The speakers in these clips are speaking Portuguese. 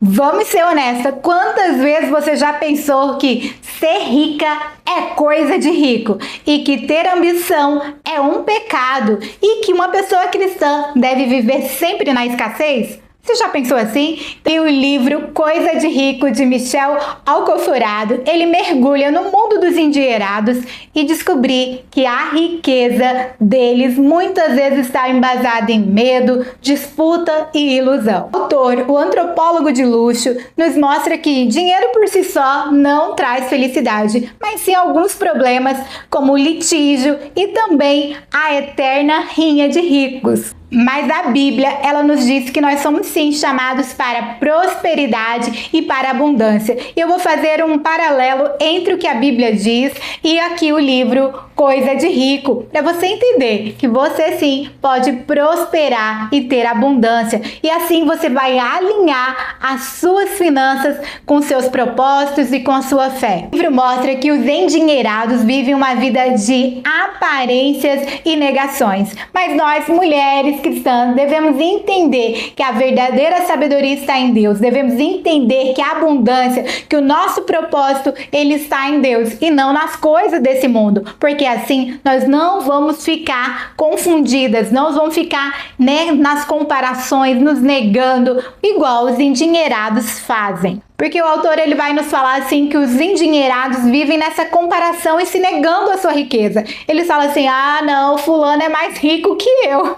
Vamos ser honesta, quantas vezes você já pensou que ser rica é coisa de rico e que ter ambição é um pecado e que uma pessoa cristã deve viver sempre na escassez? Você já pensou assim? Tem o livro Coisa de Rico, de Michel Alcoforado. Ele mergulha no mundo dos endinheirados e descobrir que a riqueza deles muitas vezes está embasada em medo, disputa e ilusão. O autor, o antropólogo de luxo, nos mostra que dinheiro por si só não traz felicidade, mas sim alguns problemas como litígio e também a eterna rinha de ricos. Mas a Bíblia, ela nos diz que nós somos sim chamados para prosperidade e para abundância. E eu vou fazer um paralelo entre o que a Bíblia diz e aqui o livro Coisa de Rico, para você entender que você sim pode prosperar e ter abundância. E assim você vai alinhar as suas finanças com seus propósitos e com a sua fé. O livro mostra que os endinheirados vivem uma vida de aparências e negações. Mas nós, mulheres cristãs, devemos entender que a verdadeira sabedoria está em Deus. Devemos entender que a abundância, que o nosso propósito, ele está em Deus e não nas coisas desse mundo. Porque assim nós não vamos ficar confundidas, não vamos ficar nas comparações, nos negando, igual os endinheirados fazem. Porque o autor ele vai nos falar assim que os endinheirados vivem nessa comparação e se negando a sua riqueza. Eles falam assim, ah não, fulano é mais rico que eu.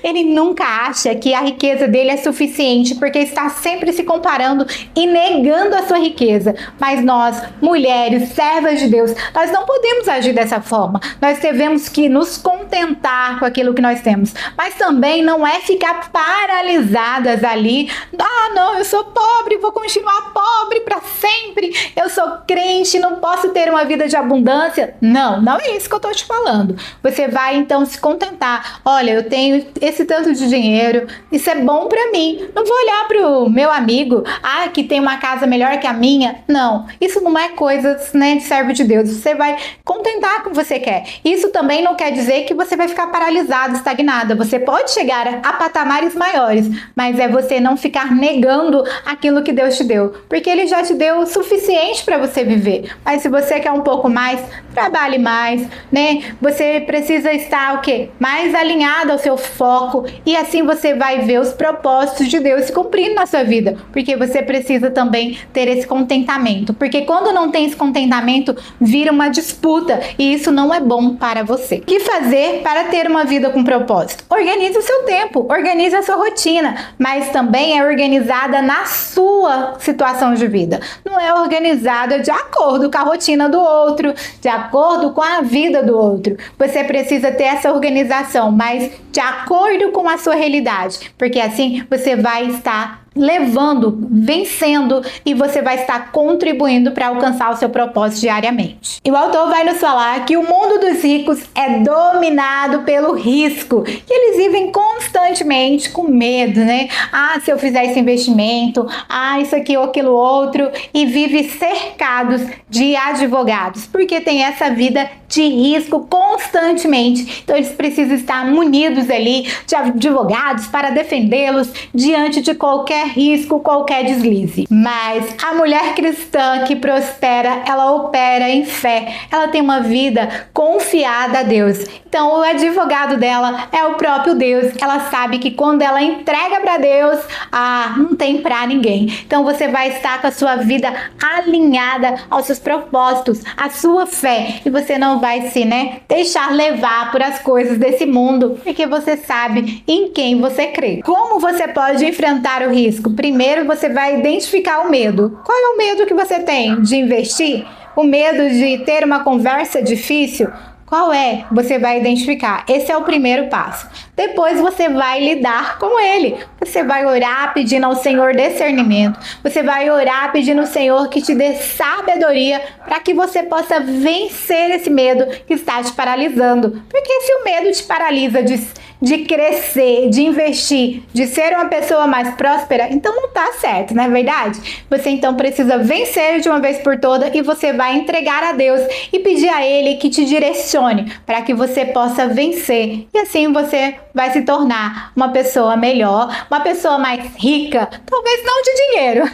Ele nunca acha que a riqueza dele é suficiente, porque está sempre se comparando e negando a sua riqueza. Mas nós, mulheres, servas de Deus, nós não podemos agir dessa forma. Nós devemos que nos contentar com aquilo que nós temos. Mas também não é ficar paralisadas ali. Ah não, eu sou pobre, vou continuar pobre para sempre, eu sou crente, não posso ter uma vida de abundância. Não, não é isso que eu tô te falando. Você vai então se contentar. Olha, eu tenho esse tanto de dinheiro, isso é bom para mim. Não vou olhar pro meu amigo, que tem uma casa melhor que a minha. Não, isso não é coisa, de servo de Deus. Você vai contentar com o que você quer. Isso também não quer dizer que você vai ficar paralisada, estagnada. Você pode chegar a patamares maiores, mas é você não ficar negando aquilo que Deus te deu. Porque ele já te deu o suficiente para você viver. Mas se você quer um pouco mais, trabalhe mais, Você precisa estar mais alinhado ao seu foco e assim você vai ver os propósitos de Deus se cumprindo na sua vida. Porque você precisa também ter esse contentamento. Porque quando não tem esse contentamento, vira uma disputa e isso não é bom para você. O que fazer para ter uma vida com propósito? Organize o seu tempo, organize a sua rotina, mas também é organizada na sua situação de vida. Não é organizada de acordo com a rotina do outro, de acordo com a vida do outro. Você precisa ter essa organização, mas de acordo com a sua realidade, porque assim você vai estar levando, vencendo e você vai estar contribuindo para alcançar o seu propósito diariamente. E o autor vai nos falar que o mundo dos ricos é dominado pelo risco, que eles vivem constantemente com medo, se eu fizer esse investimento, isso aqui ou aquilo outro, e vive cercados de advogados, porque tem essa vida de risco constantemente. Então eles precisam estar munidos ali de advogados para defendê-los diante de qualquer risco, qualquer deslize. Mas a mulher cristã que prospera, ela opera em fé. Ela tem uma vida confiada a Deus. Então o advogado dela é o próprio Deus. Ela sabe que quando ela entrega para Deus, não tem para ninguém. Então você vai estar com a sua vida alinhada aos seus propósitos, à sua fé, e você não vai se deixar levar por as coisas desse mundo, porque você sabe em quem você crê. Como você pode enfrentar o risco? Primeiro você vai identificar o medo. Qual é o medo que você tem de investir? O medo de ter uma conversa difícil? Qual é? Você vai identificar. Esse é o primeiro passo. Depois você vai lidar com ele. Você vai orar pedindo ao Senhor discernimento. Você vai orar pedindo ao Senhor que te dê sabedoria para que você possa vencer esse medo que está te paralisando. Porque se o medo te paralisa de crescer, de investir, de ser uma pessoa mais próspera, então não está certo, não é verdade? Você então precisa vencer de uma vez por todas e você vai entregar a Deus e pedir a Ele que te direcione para que você possa vencer. E assim você vai se tornar uma pessoa melhor, uma pessoa mais rica, talvez não de dinheiro,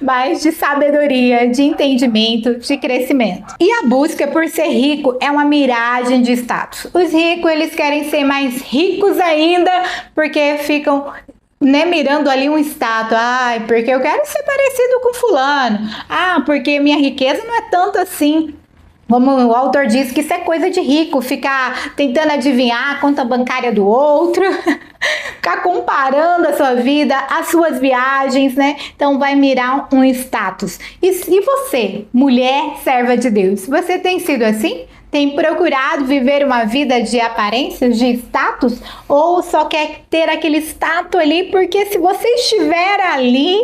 mas de sabedoria, de entendimento, de crescimento. E a busca por ser rico é uma miragem de status. Os ricos, eles querem ser mais ricos ainda, porque ficam mirando ali um status. Ai, porque eu quero ser parecido com fulano. Ah, porque minha riqueza não é tanto assim. Como o autor diz, que isso é coisa de rico, ficar tentando adivinhar a conta bancária do outro, ficar comparando a sua vida, as suas viagens, né? Então vai mirar um status. E você, mulher serva de Deus, você tem sido assim? Tem procurado viver uma vida de aparências, de status? Ou só quer ter aquele status ali porque se você estiver ali,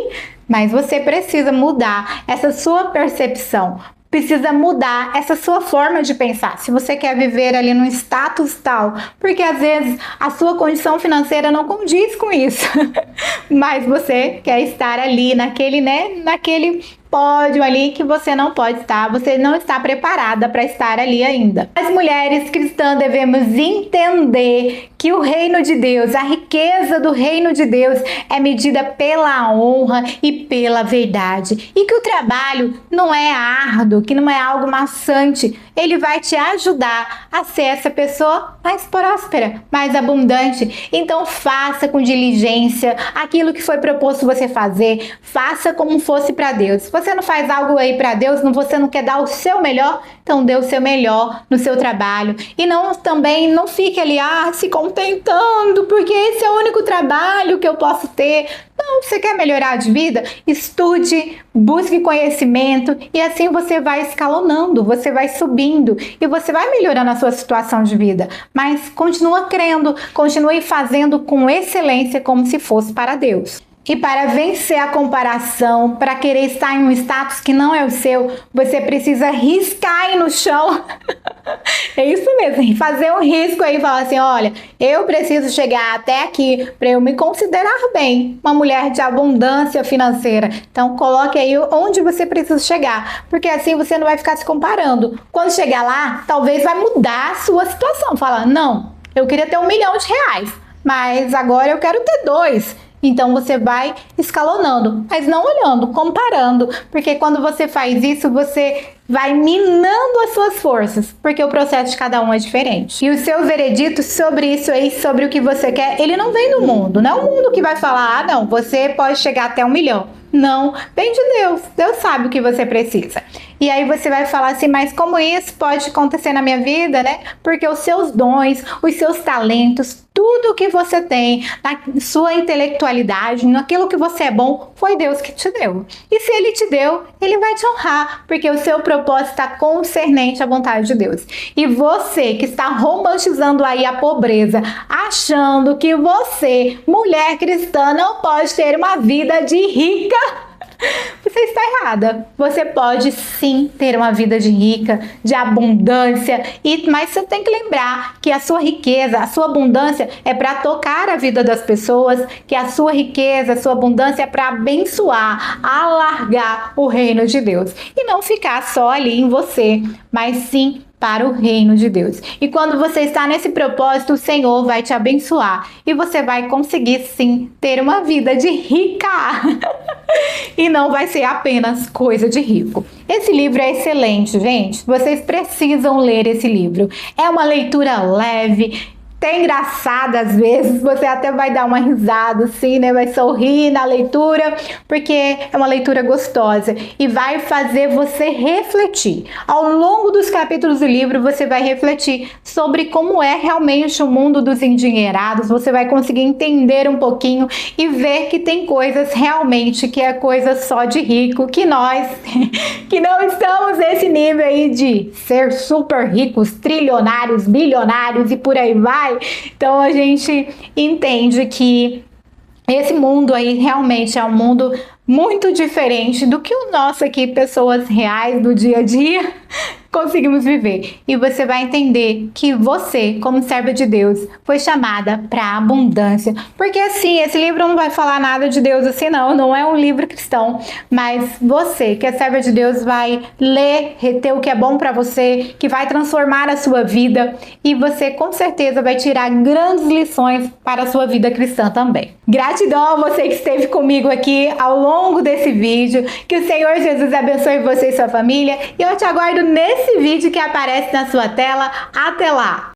mas você precisa mudar essa sua percepção. Precisa mudar essa sua forma de pensar. Se você quer viver ali num status tal, porque às vezes a sua condição financeira não condiz com isso, mas você quer estar ali naquele pódio ali que você não pode estar, você não está preparada para estar ali ainda. As mulheres cristãs devemos entender que o reino de Deus, a riqueza do reino de Deus é medida pela honra e pela verdade. E que o trabalho não é árduo, que não é algo maçante. Ele vai te ajudar a ser essa pessoa mais próspera, mais abundante. Então faça com diligência aquilo que foi proposto você fazer. Faça como fosse para Deus. Você não faz algo aí para Deus, você não quer dar o seu melhor, então dê o seu melhor no seu trabalho. E também não fique ali se contentando, porque esse é o único trabalho que eu posso ter. Não, você quer melhorar de vida? Estude, busque conhecimento e assim você vai escalonando, você vai subindo e você vai melhorando a sua situação de vida. Mas continua crendo, continue fazendo com excelência como se fosse para Deus. E para vencer a comparação, para querer estar em um status que não é o seu, você precisa riscar aí no chão. É isso mesmo, fazer um risco aí e falar assim, olha, eu preciso chegar até aqui para eu me considerar bem, uma mulher de abundância financeira. Então coloque aí onde você precisa chegar, porque assim você não vai ficar se comparando. Quando chegar lá, talvez vai mudar a sua situação. Falar, não, eu queria ter R$1 milhão, mas agora eu quero ter 2. Então você vai escalonando, mas não olhando, comparando, porque quando você faz isso, você vai minando as suas forças, porque o processo de cada um é diferente. E o seu veredito sobre isso aí, sobre o que você quer, ele não vem do mundo, não é o mundo que vai falar, não, você pode chegar até 1 milhão. Não, vem de Deus. Deus sabe o que você precisa. E aí você vai falar assim, mas como isso pode acontecer na minha vida, né? Porque os seus dons, os seus talentos, tudo que você tem, na sua intelectualidade, naquilo que você é bom, foi Deus que te deu. E se Ele te deu, Ele vai te honrar, porque o seu propósito está concernente à vontade de Deus. E você que está romantizando aí a pobreza, achando que você, mulher cristã, não pode ter uma vida de rica, você está errada. Você pode sim ter uma vida de rica, de abundância, mas você tem que lembrar que a sua riqueza, a sua abundância é para tocar a vida das pessoas, que a sua riqueza, a sua abundância é para abençoar, alargar o reino de Deus. E não ficar só ali em você, mas sim para o reino de Deus. E quando você está nesse propósito, o Senhor vai te abençoar e você vai conseguir sim ter uma vida de rica. E não vai ser apenas coisa de rico. Esse livro é excelente, gente. Vocês precisam ler esse livro. É uma leitura leve, até engraçada às vezes, você até vai dar uma risada assim, né? Vai sorrir na leitura, porque é uma leitura gostosa e vai fazer você refletir. Ao longo dos capítulos do livro, você vai refletir sobre como é realmente o mundo dos endinheirados, você vai conseguir entender um pouquinho e ver que tem coisas realmente que é coisa só de rico, que nós, que não estamos nesse nível aí de ser super ricos, trilionários, bilionários e por aí vai. Então a gente entende que esse mundo aí realmente é um mundo muito diferente do que o nosso aqui, pessoas reais do dia a dia, conseguimos viver. E você vai entender que você, como serva de Deus, foi chamada para abundância. Porque assim, esse livro não vai falar nada de Deus assim não é um livro cristão, mas você, que é serva de Deus, vai ler, reter o que é bom para você, que vai transformar a sua vida, e você com certeza vai tirar grandes lições para a sua vida cristã também. Gratidão a você que esteve comigo aqui ao longo desse vídeo. Que o Senhor Jesus abençoe você e sua família. E eu te aguardo nesse vídeo que aparece na sua tela. Até lá!